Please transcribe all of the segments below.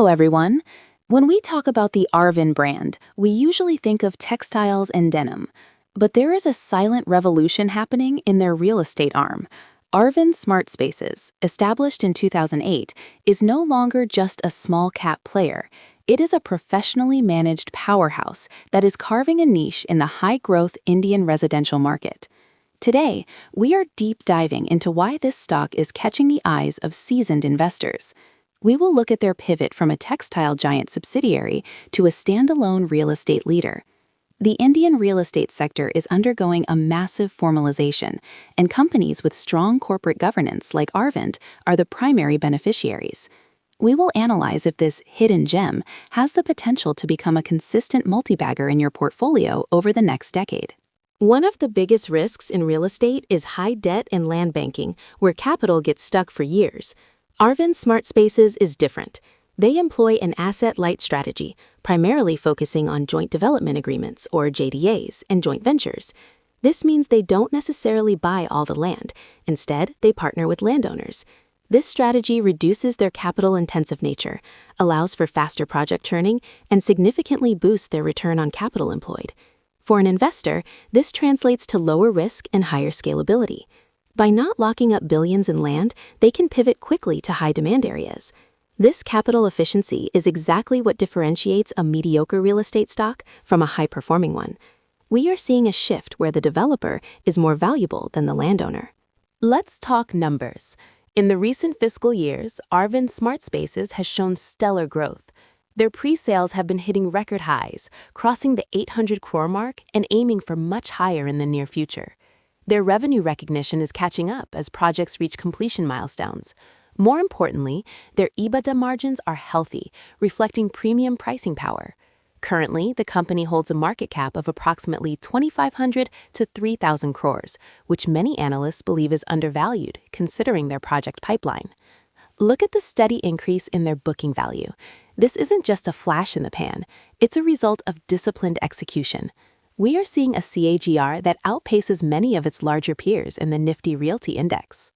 Hello, everyone. When we talk about the Arvind brand, we usually think of textiles and denim. But there is a silent revolution happening in their real estate arm. Arvind SmartSpaces, established in 2008, is no longer just a small-cap player. It is a professionally managed powerhouse that is carving a niche in the high-growth Indian residential market. Today, we are deep diving into why this stock is catching the eyes of seasoned investors. We will look at their pivot from a textile giant subsidiary to a standalone real estate leader. The Indian real estate sector is undergoing a massive formalization, and companies with strong corporate governance like Arvind are the primary beneficiaries. We will analyze if this hidden gem has the potential to become a consistent multibagger in your portfolio over the next decade. One of the biggest risks in real estate is high debt and land banking, where capital gets stuck for years. Arvind SmartSpaces is different. They employ an asset-light strategy, primarily focusing on joint development agreements, or JDAs, and joint ventures. This means they don't necessarily buy all the land. Instead, they partner with landowners. This strategy reduces their capital-intensive nature, allows for faster project turning, and significantly boosts their return on capital employed. For an investor, this translates to lower risk and higher scalability. By not locking up billions in land, they can pivot quickly to high-demand areas. This capital efficiency is exactly what differentiates a mediocre real estate stock from a high-performing one. We are seeing a shift where the developer is more valuable than the landowner. Let's talk numbers. In the recent fiscal years, Arvind SmartSpaces has shown stellar growth. Their pre-sales have been hitting record highs, crossing the 800 crore mark and aiming for much higher in the near future. Their revenue recognition is catching up as projects reach completion milestones. More importantly, their EBITDA margins are healthy, reflecting premium pricing power. Currently, the company holds a market cap of approximately 2,500 to 3,000 crores, which many analysts believe is undervalued considering their project pipeline. Look at the steady increase in their booking value. This isn't just a flash in the pan, it's a result of disciplined execution. We are seeing a CAGR that outpaces many of its larger peers in the Nifty Realty Index.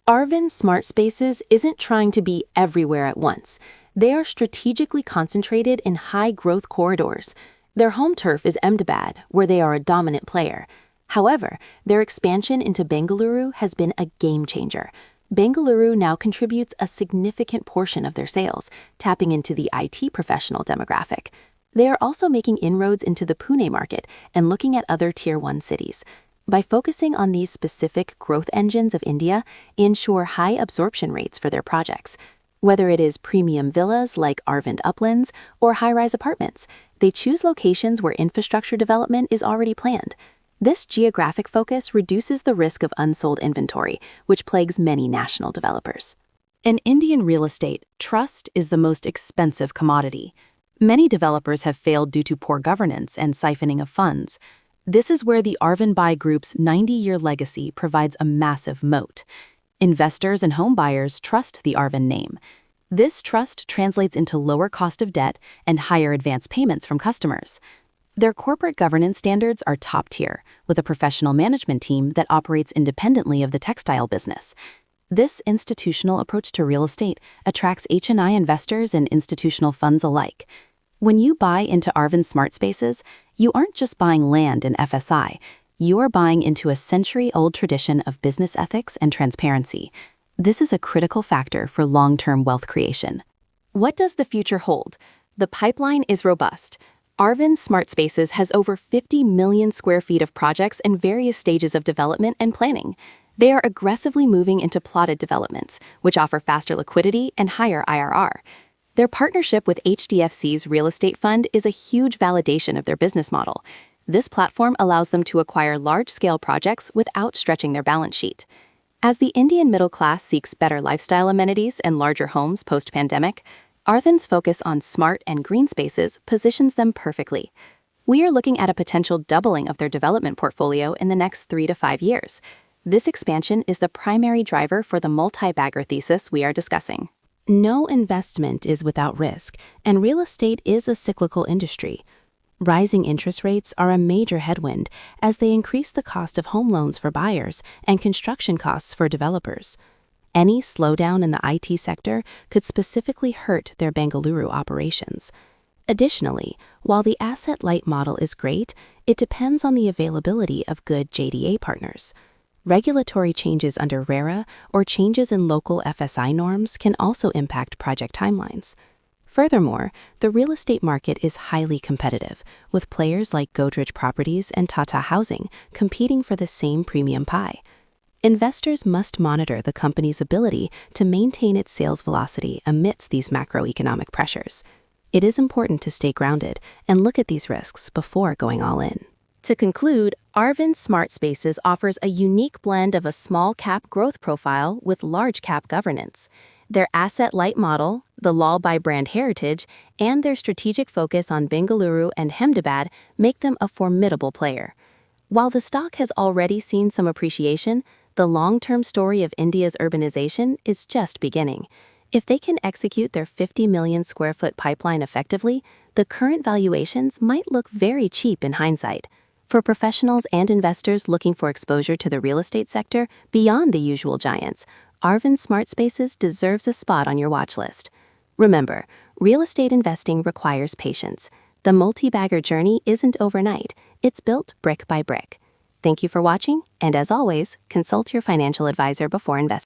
Arvind SmartSpaces isn't trying to be everywhere at once. They are strategically concentrated in high-growth corridors. Their home turf is Ahmedabad, where they are a dominant player. However, their expansion into Bengaluru has been a game-changer. Bengaluru now contributes a significant portion of their sales, tapping into the IT professional demographic. They are also making inroads into the Pune market and looking at other Tier 1 cities. By focusing on these specific growth engines of India, ensure high absorption rates for their projects. Whether it is premium villas like Arvind Uplands or high-rise apartments, they choose locations where infrastructure development is already planned. This geographic focus reduces the risk of unsold inventory, which plagues many national developers. In Indian real estate, trust is the most expensive commodity. Many developers have failed due to poor governance and siphoning of funds. This is where the Arvind Group's 90-year legacy provides a massive moat. Investors and home buyers trust the Arvind name. This trust translates into lower cost of debt and higher advance payments from customers. Their corporate governance standards are top tier, with a professional management team that operates independently of the textile business. This institutional approach to real estate attracts H&I investors and institutional funds alike. When you buy into Arvind SmartSpaces, you aren't just buying land in FSI, you are buying into a century-old tradition of business ethics and transparency. This is a critical factor for long-term wealth creation. What does the future hold? The pipeline is robust. Arvind SmartSpaces has over 50 million square feet of projects in various stages of development and planning. They are aggressively moving into plotted developments, which offer faster liquidity and higher IRR. Their partnership with HDFC's real estate fund is a huge validation of their business model. This platform allows them to acquire large-scale projects without stretching their balance sheet. As the Indian middle class seeks better lifestyle amenities and larger homes post-pandemic, Arvind's focus on smart and green spaces positions them perfectly. We are looking at a potential doubling of their development portfolio in the next 3 to 5 years. This expansion is the primary driver for the multi-bagger thesis we are discussing. No investment is without risk, and real estate is a cyclical industry. Rising interest rates are a major headwind as they increase the cost of home loans for buyers and construction costs for developers. Any slowdown in the IT sector could specifically hurt their Bengaluru operations. Additionally, while the asset-light model is great, it depends on the availability of good JDA partners. Regulatory changes under RERA or changes in local FSI norms can also impact project timelines. Furthermore, the real estate market is highly competitive, with players like Godrej Properties and Tata Housing competing for the same premium pie. Investors must monitor the company's ability to maintain its sales velocity amidst these macroeconomic pressures. It is important to stay grounded and look at these risks before going all in. To conclude, Arvind SmartSpaces offers a unique blend of a small-cap growth profile with large-cap governance. Their asset-light model, the Lalbai brand heritage, and their strategic focus on Bengaluru and Ahmedabad make them a formidable player. While the stock has already seen some appreciation, the long-term story of India's urbanization is just beginning. If they can execute their 50 million square foot pipeline effectively, the current valuations might look very cheap in hindsight. For professionals and investors looking for exposure to the real estate sector beyond the usual giants, Arvind SmartSpaces deserves a spot on your watch list. Remember, real estate investing requires patience. The multi-bagger journey isn't overnight, it's built brick by brick. Thank you for watching, and as always, consult your financial advisor before investing.